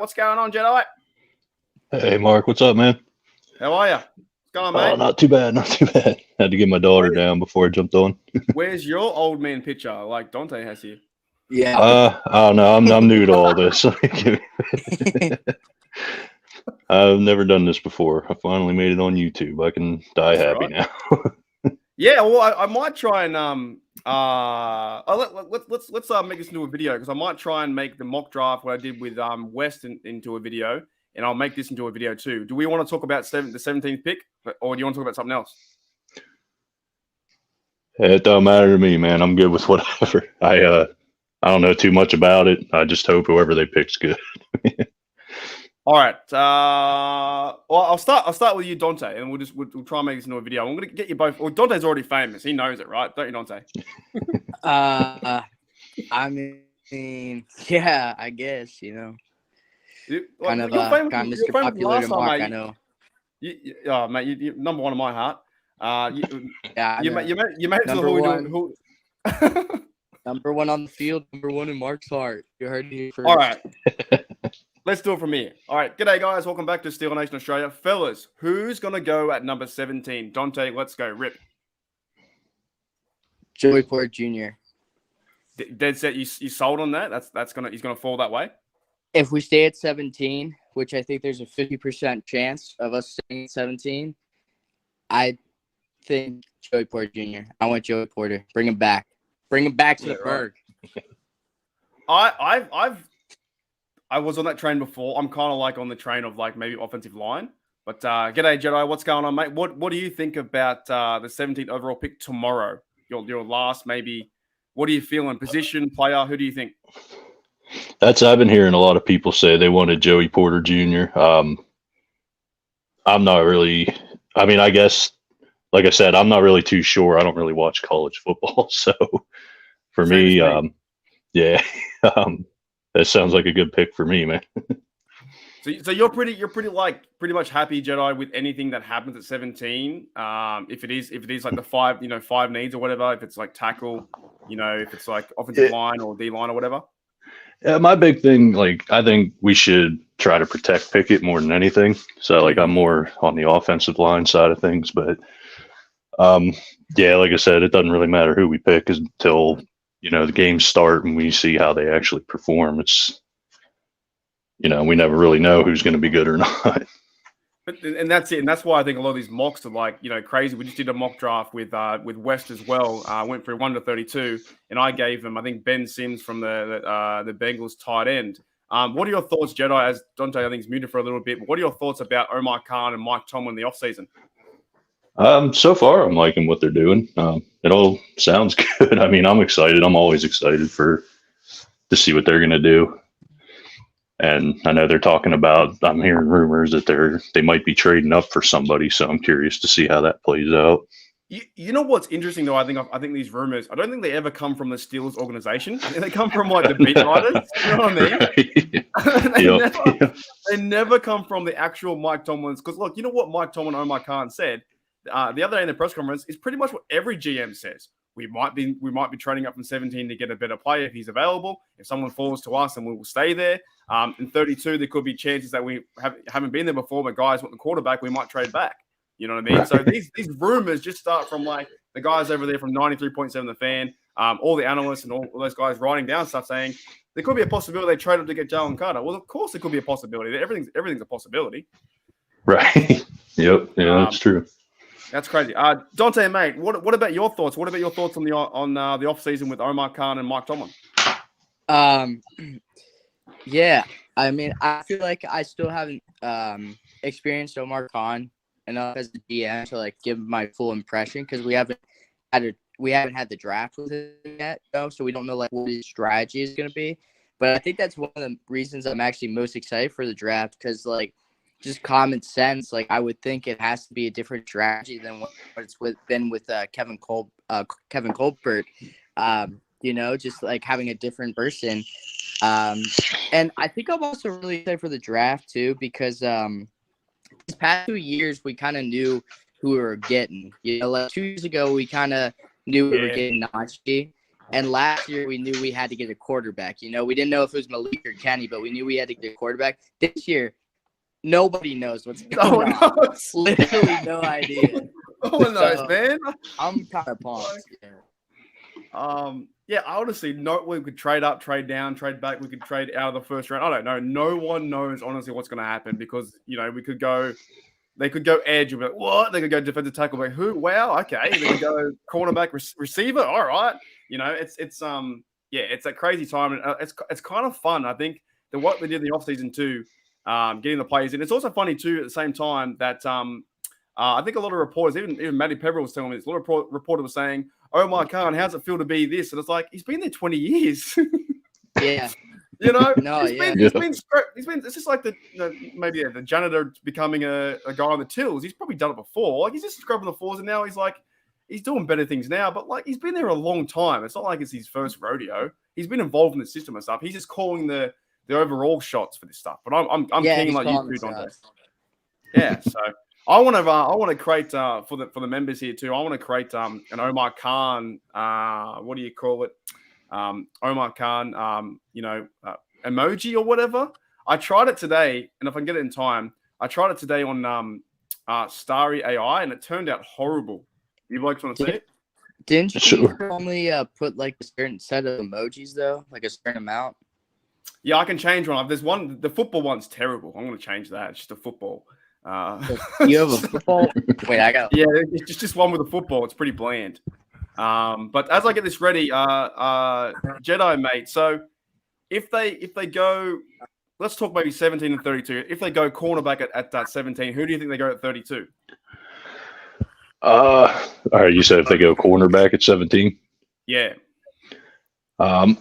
What's going on, Jedi? Hey, Mark, what's up, man? How are you? What's going on, Oh, mate? not too bad, not too bad. Had to get my daughter down before I jumped on. Where's your old man picture like Dante has here? Yeah. I don't know. I'm new to all this. I've never done this before. I finally made it on YouTube. I can die That's happy right. now. Yeah, well, I might try and let's make this into a video because I might try and make the mock draft what I did with West into a video, and I'll make this into a video too. Do we want to talk about the 17th pick, or do you want to talk about something else? It don't matter to me, man. I'm good with whatever. I don't know too much about it. I just hope whoever they pick's good. All right. Well, I'll start with you, Dante, and we'll try and make this into a video. I'm gonna get you both. Well, Dante's already famous. He knows it, right? Don't you, Dante? I mean, yeah, I guess You're Mr. Popular to Mark. mate. I know. Mate, you're number one in my heart. You made it to Number the Number one on the field, number one in Mark's heart. You heard me first. All right. Let's do it from here. All right. G'day, guys. Welcome back to Steeler Nation Australia. Fellas, who's going to go at number 17? Dante, let's go. Rip. Joey Porter Jr. Dead set. You sold on that? He's going to fall that way? If we stay at 17, which I think there's a 50% chance of us staying at 17, I think Joey Porter Jr. I want Joey Porter. Bring him back. Bring him back to the Berg. I was on that train before. I'm kind of like on the train of like maybe offensive line. But g'day, Jedi. What's going on, mate? What do you think about the 17th overall pick tomorrow? Your last maybe. What are you feeling? Position, player? Who do you think? I've been hearing a lot of people say they wanted Joey Porter Jr. I'm not really. I mean, I guess, like I said, I'm not really too sure. I don't really watch college football, so for me, yeah, that sounds like a good pick for me, man. So you're pretty much happy, Jedi, with anything that happens at 17. If it is like the five needs or whatever, if it's like tackle, if it's like offensive line or D line or whatever. Yeah, my big thing, like, I think we should try to protect Pickett more than anything. So, like, I'm more on the offensive line side of things. But, yeah, like I said, it doesn't really matter who we pick until, the games start and we see how they actually perform. It's, we never really know who's going to be good or not. And that's it. And that's why I think a lot of these mocks are like, crazy. We just did a mock draft with West as well. Went through 1 to 32, and I gave him, I think, Ben Sims from the Bengals tight end. What are your thoughts, Jedi? As Dante, I think, is muted for a little bit. But what are your thoughts about Omar Khan and Mike Tomlin in the offseason? So far, I'm liking what they're doing. It all sounds good. I mean, I'm excited. I'm always excited to see what they're going to do. And I know they're talking about, I'm hearing rumors that they might be trading up for somebody. So I'm curious to see how that plays out. You know what's interesting though? I think these rumors, I don't think they ever come from the Steelers organization. They come from like the beat writers. You know what I mean? They never come from the actual Mike Tomlin's. Because look, you know what Mike Tomlin and Omar Khan said the other day in the press conference is pretty much what every GM says. We might be trading up from 17 to get a better player if he's available. If someone falls to us, then we will stay there. In 32, there could be chances that we haven't been there before, but guys want the quarterback, we might trade back. You know what I mean? Right. So these rumors just start from like the guys over there from 93.7 The Fan, all the analysts and all those guys writing down stuff saying there could be a possibility they trade up to get Jalen Carter. Well, of course there could be a possibility. Everything's a possibility. Right. Yep. Yeah, that's true. That's crazy. Dante, mate, what about your thoughts? What about your thoughts on the offseason with Omar Khan and Mike Tomlin? Yeah, I mean, I feel like I still haven't experienced Omar Khan enough as a GM to like give my full impression because we haven't had the draft with him yet, so we don't know like what his strategy is going to be. But I think that's one of the reasons I'm actually most excited for the draft because like just common sense, like I would think it has to be a different strategy than what it's been with Kevin Colbert. Just like having a different person. And I think I'm also really excited for the draft too because these past 2 years we kind of knew who we were getting. Like 2 years ago we kind of knew we were getting Najee, And last year, we knew we had to get a quarterback. You know, we didn't know if it was Malik or Kenny, but we knew we had to get a quarterback. This year, nobody knows what's going on. Literally no idea. No one knows, man. I'm kind of pumped. Yeah, honestly, we could trade up, trade down, trade back. We could trade out of the first round. I don't know. No one knows, honestly, what's going to happen because, you know, we could go – they could go edge. You'll be like, what? They could go defensive tackle. Like, who? Wow. Okay. They could go cornerback, receiver. All right. You know, it's a crazy time. And it's kind of fun. I think what they did in the offseason too, getting the players in. It's also funny too at the same time that I think a lot of reporters, even Matty Peverill was telling me this. A lot of reporters were saying, "Oh my God, how's it feel to be this?" And it's like he's been there 20 years. Yeah. You know, he's been. It's just like the janitor becoming a guy on the tills. He's probably done it before. Like he's just scrubbing the floors, and now he's doing better things now. But like he's been there a long time. It's not like it's his first rodeo. He's been involved in the system and stuff. He's just calling the overall shots for this stuff. But I'm keen like you two, Dante. Yeah. So I want to create for the members here too. I want to create an Omar Khan. What do you call it? Omar Khan, emoji or whatever. I tried it today, and if I can get it in time, I tried it today on Starry AI, and it turned out horrible. You guys want to see it? Didn't you only put like a certain set of emojis though, like a certain amount? Yeah, I can change one. There's one. The football one's terrible. I'm going to change that. It's just a football. You have a football? Wait, I got. Yeah, it's just one with a football. It's pretty bland. But as I get this ready, Jedi mate. So if they go, let's talk maybe 17 and 32. If they go cornerback at that 17, who do you think they go at 32? All right, you said if they go cornerback at 17. Yeah. Well,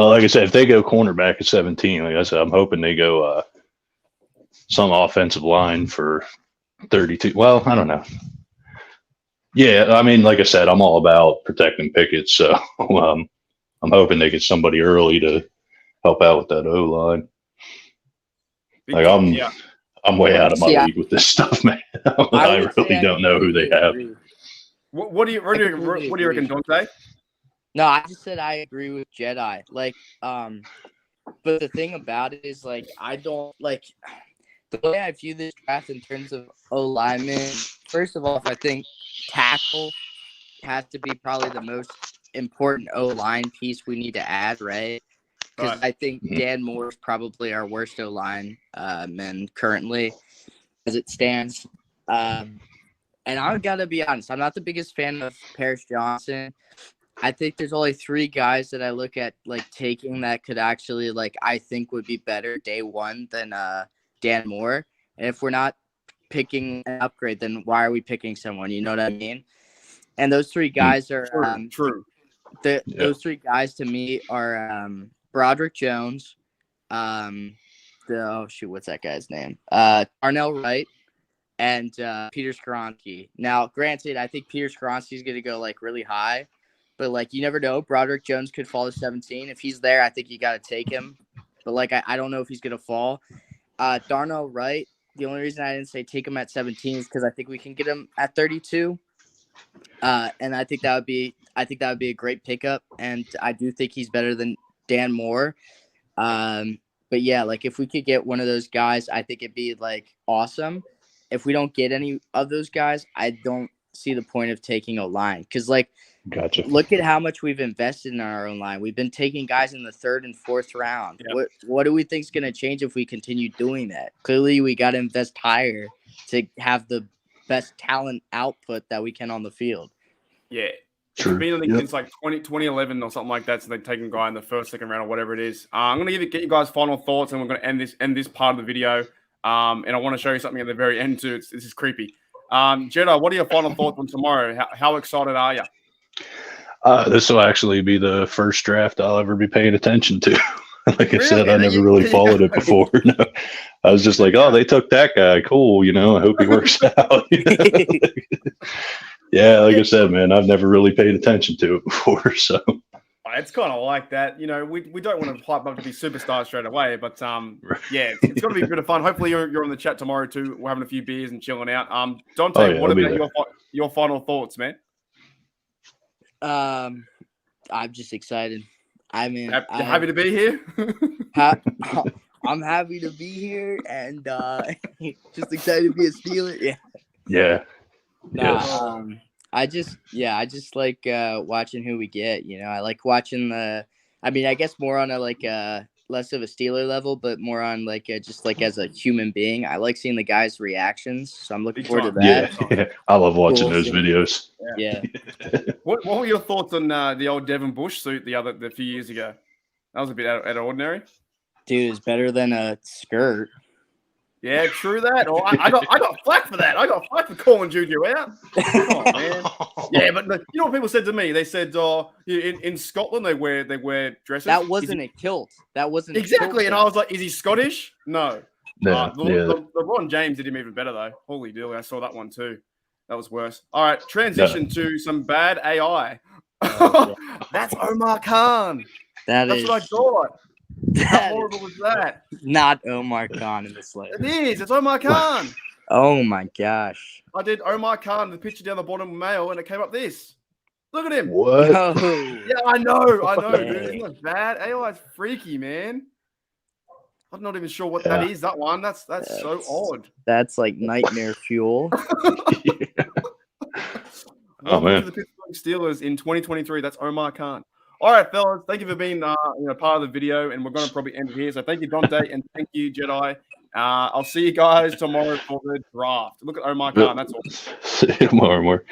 like I said, if they go cornerback at 17, like I said, I'm hoping they go some offensive line for 32. Well, I don't know. Yeah, I mean, like I said, I'm all about protecting Pickett, so I'm hoping they get somebody early to help out with that O-line. Like I'm way out of my league with this stuff, man. I really don't know who they have. What do you reckon, Dante? No, I just said I agree with Jedi. Like, but the thing about it is, like, I don't like the way I view this draft in terms of O-linemen. First of all, if I think tackle has to be probably the most important O-line piece we need to add, right? Because I think Dan Moore is probably our worst O-line man currently as it stands. And I've got to be honest, I'm not the biggest fan of Paris Johnson. I think there's only 3 guys that I look at like taking that could actually like I think would be better day one than Dan Moore. And if we're not picking an upgrade, then why are we picking someone? You know what I mean? And those 3 guys are true. Those 3 guys to me are Broderick Jones, what's that guy's name? Darnell Wright, and Peter Skoronski. Now, granted, I think Peter Skoronski is going to go like really high, but like you never know. Broderick Jones could fall to 17. If he's there, I think you got to take him. But like I don't know if he's going to fall. Darnell Wright. The only reason I didn't say take him at 17 is because I think we can get him at 32. And I think that would be a great pickup. And I do think he's better than Dan Moore. But yeah, like if we could get one of those guys, I think it'd be like awesome. If we don't get any of those guys, I don't see the point of taking a line. Because like, gotcha. Look at how much we've invested in our own line. We've been taking guys in the 3rd and 4th round. Yep. What do we think is going to change if we continue doing that? Clearly, we got to invest higher to have the best talent output that we can on the field. Yeah. It's been, I think, since like 2011 or something like that. So they've taken a guy in the 1st, 2nd round or whatever it is. I'm going to get you guys final thoughts, and we're going to end this part of the video. And I want to show you something at the very end too. This is creepy. Jedi, what are your final thoughts on tomorrow? How excited are you? This will actually be the first draft I'll ever be paying attention to. Like I said, I never really followed it before. No. I was just like, oh, they took that guy. Cool. I hope he works out. Yeah, like I said, man, I've never really paid attention to it before. So it's kind of like that. We don't want to hype up to be superstars straight away, but yeah, it's going to be a bit of fun. Hopefully you're on the chat tomorrow too. We're having a few beers and chilling out. Dante, what about your final thoughts, man? I'm just excited. I mean, happy to be here. I'm happy to be here and just excited to be a Steeler. Yeah. Yeah. Nah, I just like watching who we get. You know, I like watching I mean, I guess more on a less of a Steeler level, but more on just as a human being. I like seeing the guys' reactions, so I'm looking forward to that. Yeah. I love watching those videos. Yeah. What were your thoughts on the old Devin Bush suit the few years ago? That was a bit out of ordinary. Dude, it's better than a skirt. Yeah, true that. Oh, I got flack for that. I got flack for calling Juju out. Oh man. Yeah, but you know what people said to me? They said, in Scotland they wear dresses. That wasn't a kilt. That wasn't exactly. And I was like, is he Scottish? No. Yeah. LeBron James did him even better though. Holy deal! I saw that one too. That was worse. All right, transition to some bad AI. That's Omar Khan. That's what I thought. How horrible was that? Not Omar Khan in this list. It is. It's Omar Khan. Oh my gosh. I did Omar Khan, the picture down the bottom of mail, and it came up this. Look at him. What? Oh. Yeah, I know, dude. Isn't that bad? AI's freaky, man. I'm not even sure what that is. That one. That's so odd. That's like nightmare fuel. Oh man. To the Pittsburgh Steelers in 2023. That's Omar Khan. All right, fellas. Thank you for being part of the video, and we're going to probably end it here. So thank you, Dante, and thank you, Jedi. I'll see you guys tomorrow for the draft. Look at Omar Khan. That's awesome. See you tomorrow, Mark.